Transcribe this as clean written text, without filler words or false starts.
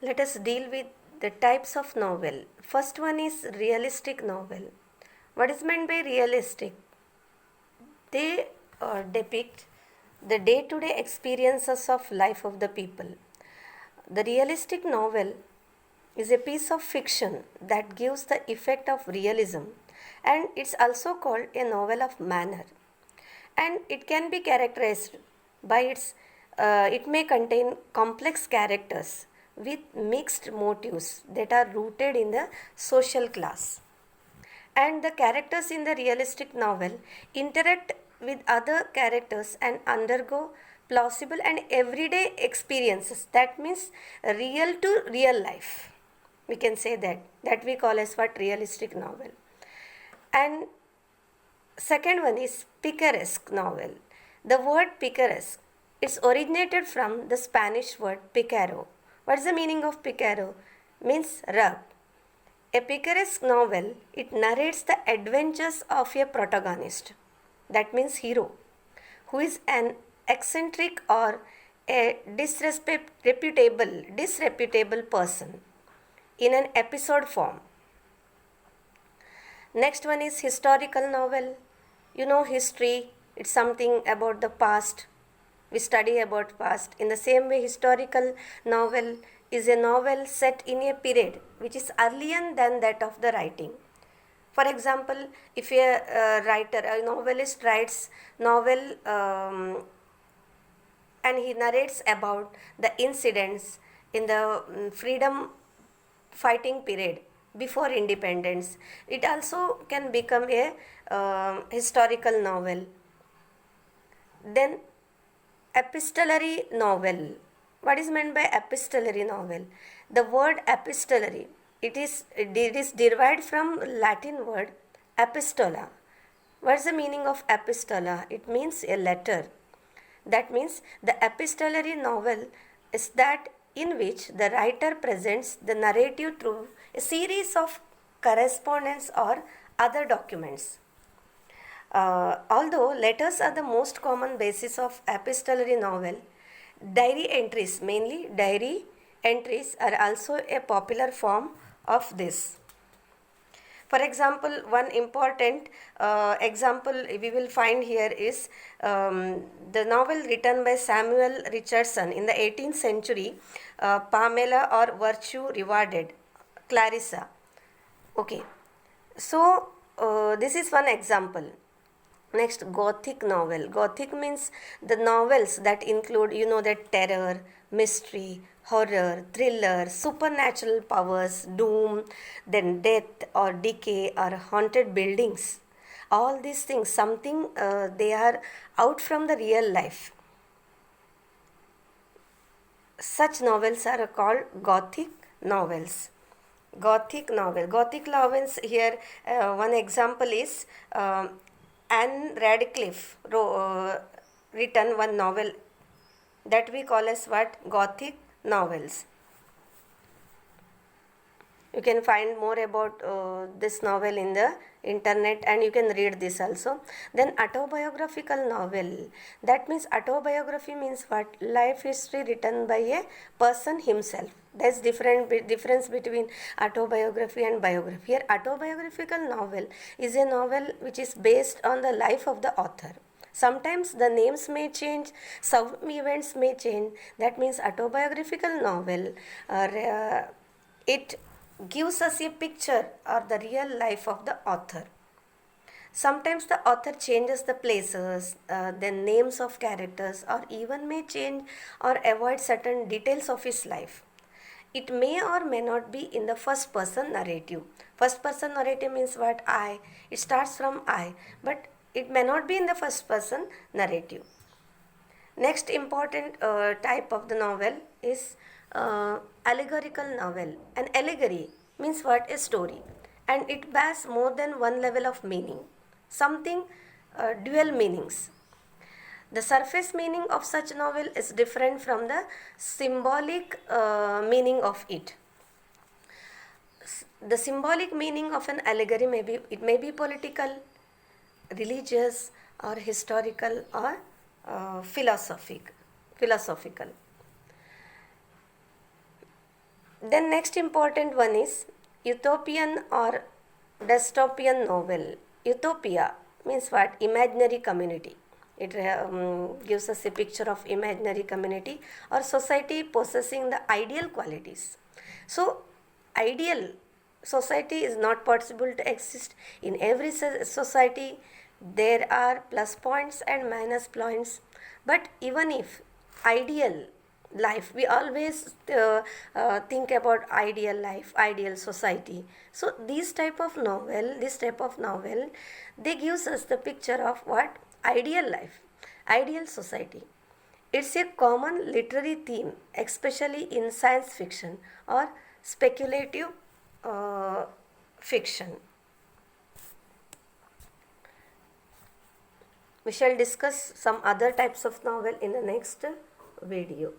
Let us deal with the types of novel. First one is realistic novel. What is meant by realistic? They depict the day-to-day experiences of life of the people. The realistic novel is a piece of fiction that gives the effect of realism, and it's also called a novel of manner. And it can be characterized by it may contain complex characters with mixed motives that are rooted in the social class. And the characters in the realistic novel interact with other characters and undergo plausible and everyday experiences. That means real to real life. We can say that we call as what realistic novel. And second one is picaresque novel. The word picaresque, it's originated from the Spanish word picaro. What is the meaning of picaro? Means rug. A picaresque novel, it narrates the adventures of a protagonist, that means hero, who is an eccentric or a disreputable person in an episode form. Next one is historical novel. You know history, it's something about the past. We study about past. In the same way, historical novel is a novel set in a period which is earlier than that of the writing. For example, if a novelist writes novel and he narrates about the incidents in the freedom fighting period before independence, it also can become a historical novel. Then epistolary novel. What is meant by epistolary novel? The word epistolary, it is derived from Latin word epistola. What is the meaning of epistola? It means a letter. That means the epistolary novel is that in which the writer presents the narrative through a series of correspondence or other documents. Although letters are the most common basis of epistolary novel, diary entries, mainly diary entries, are also a popular form of this. For example, one important example we will find here is the novel written by Samuel Richardson in the 18th century, Pamela or Virtue Rewarded, Clarissa. Okay, so this is one example. Next, Gothic novel. Gothic means the novels that include, that terror, mystery, horror, thriller, supernatural powers, doom, then death or decay or haunted buildings. All these things, something they are out from the real life. Such novels are called Gothic novels. Gothic novel. Gothic novels here, one example is Anne Radcliffe written one novel that we call as what? Gothic novels. You can find more about this novel in the internet and you can read this also. Then autobiographical novel. That means autobiography means what? Life history written by a person himself. There's difference between autobiography and biography. Here, autobiographical novel is a novel which is based on the life of the author. Sometimes the names may change, some events may change. That means autobiographical novel, it gives us a picture or the real life of the author. Sometimes the author changes the places, the names of characters, or even may change or avoid certain details of his life. It may or may not be in the first person narrative. First person narrative means what? I. It starts from I, but it may not be in the first person narrative. Next important type of the novel is allegorical novel. An allegory means what? A story, and it bears more than one level of meaning, something dual meanings. The surface meaning of such novel is different from the symbolic meaning of it. The symbolic meaning of an allegory may be political, religious, or historical, or philosophical. Then next important one is Utopian or Dystopian novel. Utopia means what? Imaginary community. It gives us a picture of imaginary community or society possessing the ideal qualities. So, ideal society is not possible to exist. In every society, there are plus points and minus points. But even if ideal life, we always think about ideal life, ideal society. So this type of novel, they gives us the picture of what? Ideal life, ideal society. It's a common literary theme, especially in science fiction or speculative fiction. We shall discuss some other types of novel in the next video.